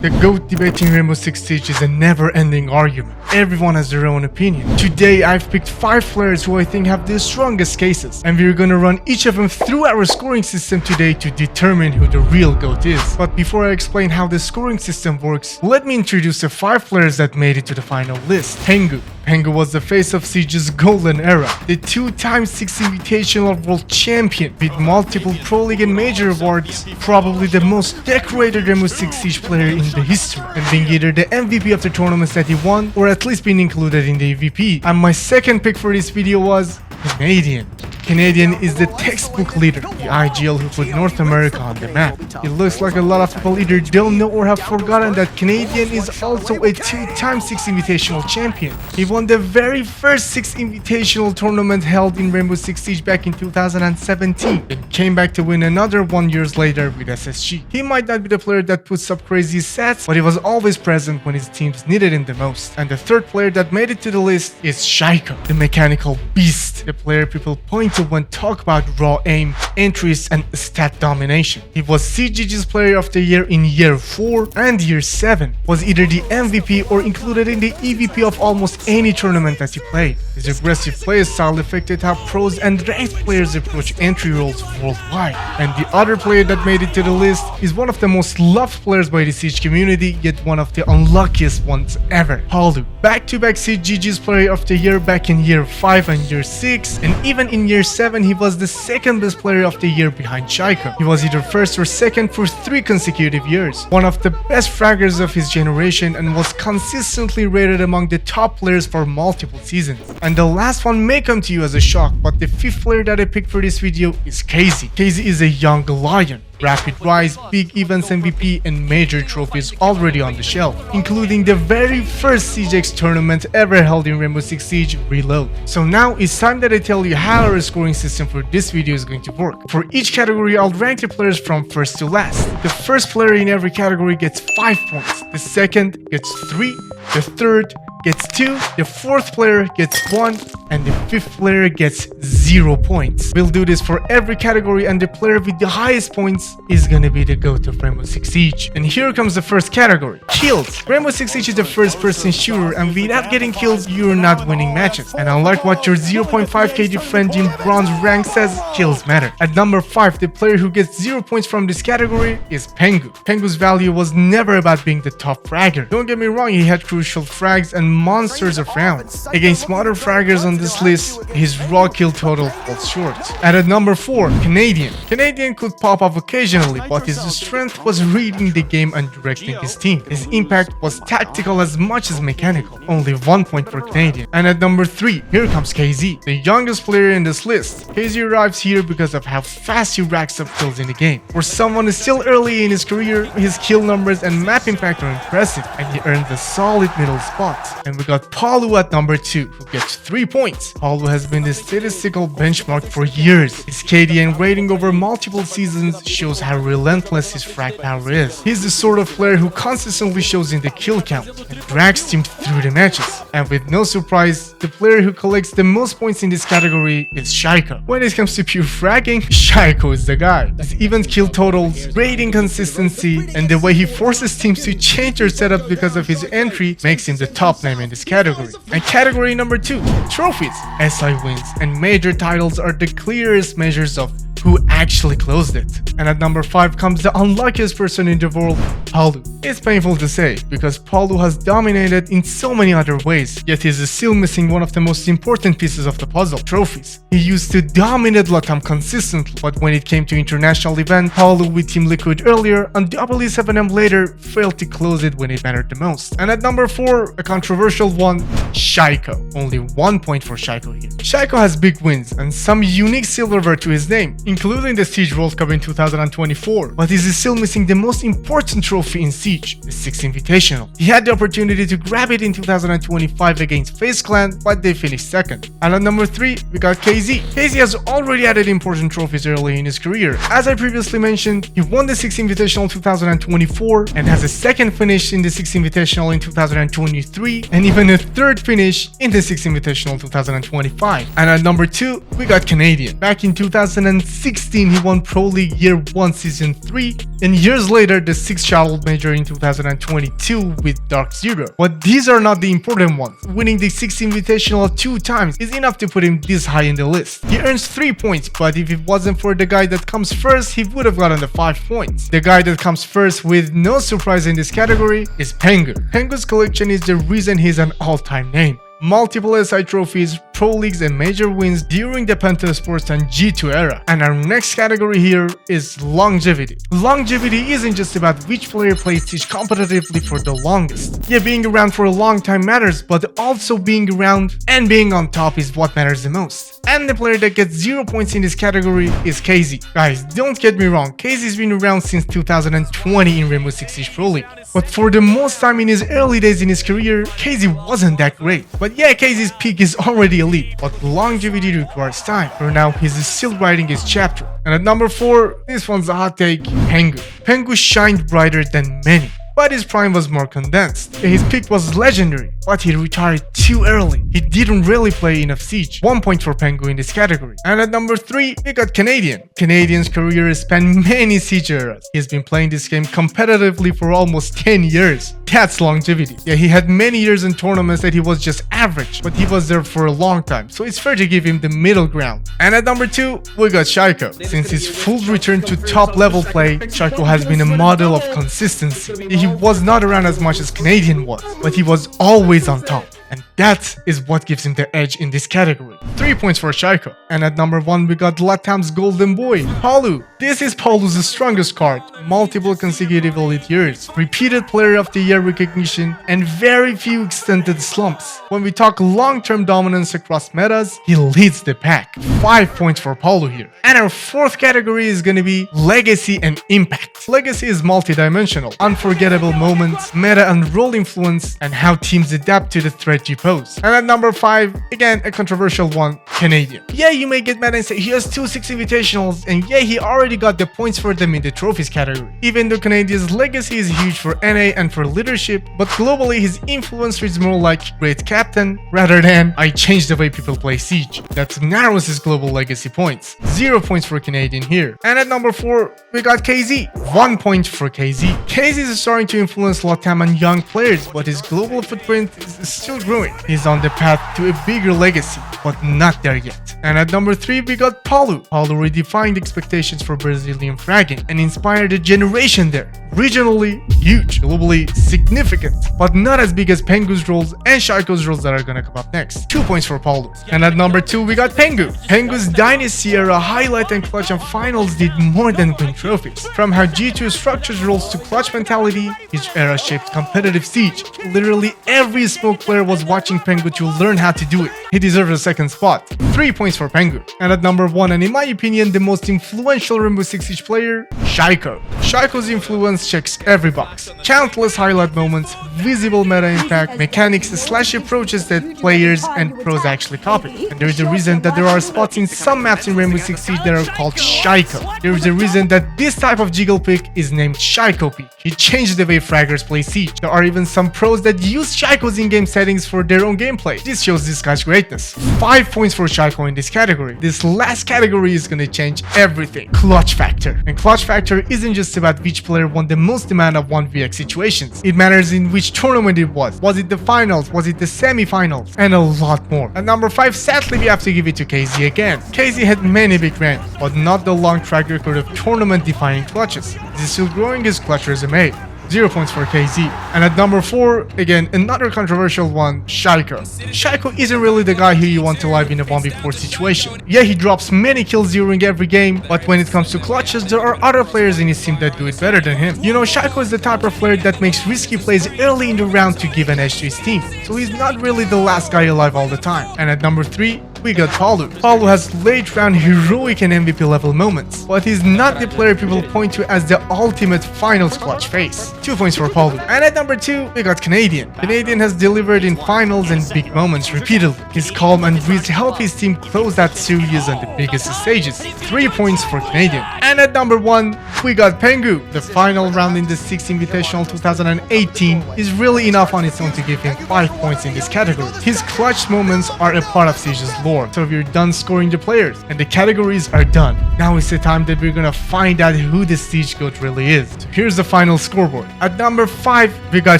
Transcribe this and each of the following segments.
The GOAT debate in Rainbow Six Siege is a never-ending argument. Everyone has their own opinion. Today, I've picked 5 players who I think have the strongest cases, and we're gonna run each of them through our scoring system today to determine who the real GOAT is. But before I explain how the scoring system works, let me introduce the 5 players that made it to the final list. Pengu. Pengu was the face of Siege's golden era, the 2-time 6 Invitational World Champion with multiple Pro League and Major awards, probably the most decorated Rainbow Six Siege player in the history, and being either the MVP of the tournaments that he won or at least being included in the EVP. And my second pick for this video was Canadian. Canadian is the textbook leader, the IGL who put North America on the map. It looks like a lot of people either don't know or have forgotten that Canadian is also a 2-time 6 Invitational champion. He won the very first 6 Invitational tournament held in Rainbow Six Siege back in 2017, and came back to win another 1 year later with SSG. He might not be the player that puts up crazy stats, but he was always present when his teams needed him the most. And the third player that made it to the list is Shaiiko, the mechanical beast, the player people point to when talk about raw aim, entries, and stat domination. He was CGG's player of the year in year 4 and year 7, was either the MVP or included in the EVP of almost any tournament that he played. His aggressive play style affected how pros and ranked players approach entry roles worldwide. And the other player that made it to the list is one of the most loved players by the Siege community, yet one of the unluckiest ones ever, Paluh. Back-to-back CGG's player of the year back in year 5 and year 6, and even in year 7 he was the second best player of the year behind Shaiiko. He was either first or second for 3 consecutive years, one of the best fraggers of his generation, and was consistently rated among the top players for multiple seasons. And the last one may come to you as a shock, but the 5th player that I picked for this video is Kheyze. Kheyze is a young lion. Rapid rise, big events MVP, and major trophies already on the shelf, including the very first CGX tournament ever held in Rainbow Six Siege, Reload. So now it's time that I tell you how our scoring system for this video is going to work. For each category, I'll rank the players from first to last. The first player in every category gets 5 points, the second gets 3, the third gets 2, the 4th player gets 1, and the 5th player gets 0 points. We'll do this for every category, and the player with the highest points is gonna be the GOAT of Rainbow Six Siege. And here comes the first category, kills. Rainbow Six Siege is a first-person shooter, and without getting kills, you're not winning matches. And unlike what your 0.5 KD friend in bronze rank says, kills matter. At number 5, the player who gets 0 points from this category is Pengu. Pengu's value was never about being the top fragger. Don't get me wrong, he had crucial frags and monsters of rounds. Against modern fraggers on this list, his raw kill total falls short. And at number 4, Canadian. Canadian could pop up occasionally, but his strength was reading the game and directing his team. His impact was tactical as much as mechanical. Only 1 point for Canadian. And at number 3, here comes Kheyze, the youngest player in this list. Kheyze arrives here because of how fast he racks up kills in the game. For someone still early in his career, his kill numbers and map impact are impressive, and he earned a solid middle spot. And we got Paluh at number 2, who gets 3 points. Paluh has been the statistical benchmark for years. His KD and rating over multiple seasons shows how relentless his frag power is. He's the sort of player who consistently shows in the kill count and drags team through the matches. And with no surprise, the player who collects the most points in this category is Shaiiko. When it comes to pure fragging, Shaiiko is the guy. His event kill totals, rating consistency, and the way he forces teams to change their setup because of his entry makes him the top name in this category. And category number 2, trophies. SI wins and major titles are the clearest measures of who actually closed it. And at number 5 comes the unluckiest person in the world, Paluh. It's painful to say, because Paluh has dominated in so many other ways, yet he's still missing one of the most important pieces of the puzzle, trophies. He used to dominate Latam consistently, but when it came to international event, Paluh with Team Liquid earlier and E7M later failed to close it when it mattered the most. And at number 4, a controversial one, Shaiiko. Only 1 point for Shaiiko here. Shaiiko has big wins and some unique silverware to his name, including the Siege World Cup in 2024, but is still missing the most important trophy in Siege, the 6 Invitational. He had the opportunity to grab it in 2025 against FaZe Clan, but they finished second. And at number 3, we got Kheyze. Kheyze has already added important trophies early in his career. As I previously mentioned, he won the 6 Invitational 2024 and has a second finish in the 6 Invitational in 2023 and even a third finish in the 6 Invitational 2025. And at number 2, we got Canadian. Back in 2006, 2016 he won Pro League Year 1 Season 3, and years later the 6th Child Major in 2022 with Dark Zero. But these are not the important ones. Winning the 6th Invitational 2 times is enough to put him this high in the list. He earns 3 points, but if it wasn't for the guy that comes first, he would have gotten the 5 points. The guy that comes first with no surprise in this category is Pengu. Pengu's collection is the reason he's an all-time name. Multiple SI trophies, pro leagues and major wins during the Penta Sports and G2 era. And our next category here is longevity. Longevity isn't just about which player plays Siege competitively for the longest. Yeah, being around for a long time matters, but also being around and being on top is what matters the most. And the player that gets 0 points in this category is Kheyze. Guys, don't get me wrong, Kheyze's been around since 2020 in Rainbow Six Siege Pro League. But for the most time in his early days in his career, Kheyze wasn't that great. But yeah, Kheyze's peak is already elite, but longevity requires time. For now, he's still writing his chapter. And at number 4, this one's a hot take, Pengu. Pengu shined brighter than many, but his prime was more condensed. His peak was legendary, but he retired too early. He didn't really play enough Siege. 1 point for Pengu in this category. And at number 3, we got Canadian. Canadian's career has spanned many Siege eras. He's been playing this game competitively for almost 10 years. That's longevity. Yeah, he had many years in tournaments that he was just average, but he was there for a long time, so it's fair to give him the middle ground. And at number 2, we got Shaiiko. Since his full return to top level play, Shaiiko has been a model of consistency. He was not around as much as Canadian was, but he was always on top. And that is what gives him the edge in this category. 3 points for Shaiiko. And at number 1, we got Latam's golden boy, Paluh. This is Paluh's strongest card. Multiple consecutive elite years, repeated player of the year recognition, and very few extended slumps. When we talk long-term dominance across metas, he leads the pack. 5 points for Paluh here. And our 4th category is gonna be legacy and impact. Legacy is multidimensional, unforgettable moments, meta and role influence, and how teams adapt to the threat you pose. And at number 5, again a controversial one, Canadian. Yeah, you may get mad and say he has 2 6 invitationals, and yeah, he already got the points for them in the trophies category. Even though Canadian's legacy is huge for NA and for leadership, but globally his influence reads more like great captain rather than I changed the way people play Siege. That narrows his global legacy points. 0 points for Canadian here. And at number 4, we got Kheyze. 1 point for Kheyze. Kheyze is starting to influence Latam and young players, but his global footprint is still growing. He's on the path to a bigger legacy, but not there yet. And at number 3, we got Paluh. Paluh redefined expectations for Brazilian fragging and inspired a generation there. Regionally, huge. Globally, significant. But not as big as Pengu's roles and Shaiko's roles that are gonna come up next. 2 points for Paluh. And at number 2, we got Pengu. Pengu's Dynasty era highlight and clutch and finals did more than win trophies. From how G2 structures roles to clutch mentality, his era shaped competitive Siege. Literally every smoke player was watching Pengu to learn how to do it. He deserves a 2nd spot. 3 points for Pengu. And at number 1, and in my opinion the most influential Rainbow Six Siege player, Shaiiko. Shaiko's influence checks every box. Countless highlight moments, visible meta impact, mechanics / approaches that players and pros actually copy. And there is a reason that there are spots in some maps in Rainbow Six Siege that are called Shaiiko. There is a reason that this type of jiggle pick is named Shaiiko pick. He changed the way fraggers play Siege. There are even some pros that use Shaiko's in-game settings for their own gameplay. This shows this guy's greatness. 5 points for Shaiiko in this category. This last category is gonna change everything. Clutch factor. And clutch factor isn't just about which player won the most amount of 1vx situations. It matters in which tournament it was. Was it the finals? Was it the semi-finals? And a lot more. At number 5, sadly we have to give it to Kheyze again. Kheyze had many big runs, but not the long track record of tournament-defining clutches. He's still growing his clutch resume. 0 points for Kheyze. And at number 4, again, another controversial one, Shaiiko. Shaiiko isn't really the guy who you want to live in a 1v4 situation. Yeah, he drops many kills during every game, but when it comes to clutches, there are other players in his team that do it better than him. You know, Shaiiko is the type of player that makes risky plays early in the round to give an edge to his team, so he's not really the last guy alive all the time. And at number 3, we got Paluh. Paluh has late round heroic and MVP level moments, but he's not the player people point to as the ultimate finals clutch face. 2 points for Paluh. And at number 2, we got Canadian. Canadian has delivered in finals and big moments repeatedly. His calm and reads help his team close that series on the biggest stages. 3 points for Canadian. And at number 1, we got Pengu. The final round in the 6th Invitational 2018 is really enough on its own to give him 5 points in this category. His clutch moments are a part of Siege's lore. board. So we're done scoring the players and the categories are done. Now is the time that we're gonna find out who the Siege GOAT really is. So here's the final scoreboard. At number 5, we got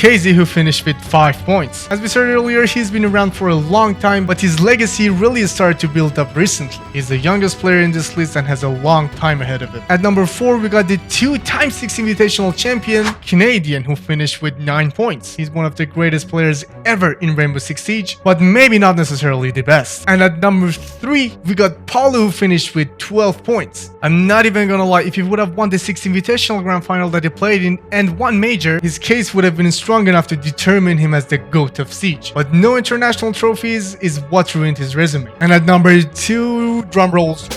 Kheyze, who finished with 5 points. As we said earlier, he's been around for a long time, but his legacy really started to build up recently. He's the youngest player in this list and has a long time ahead of him. At number 4, we got the 2x6 Invitational champion, Canadian, who finished with 9 points. He's one of the greatest players ever in Rainbow Six Siege, but maybe not necessarily the best. And at number 3, we got Paluh, who finished with 12 points. I'm not even gonna lie, if he would have won the 6 Invitational Grand Final that he played in and one major, his case would have been strong enough to determine him as the GOAT of Siege. But no international trophies is what ruined his resume. And at number 2, drum rolls,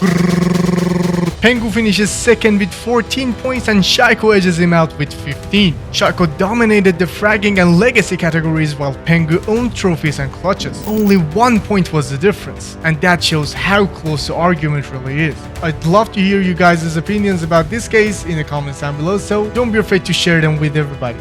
Pengu finishes second with 14 points and Shaiiko edges him out with 15. Shaiiko dominated the fragging and legacy categories while Pengu owned trophies and clutches. Only 1 point was the difference, and that shows how close the argument really is. I'd love to hear you guys' opinions about this case in the comments down below, so don't be afraid to share them with everybody.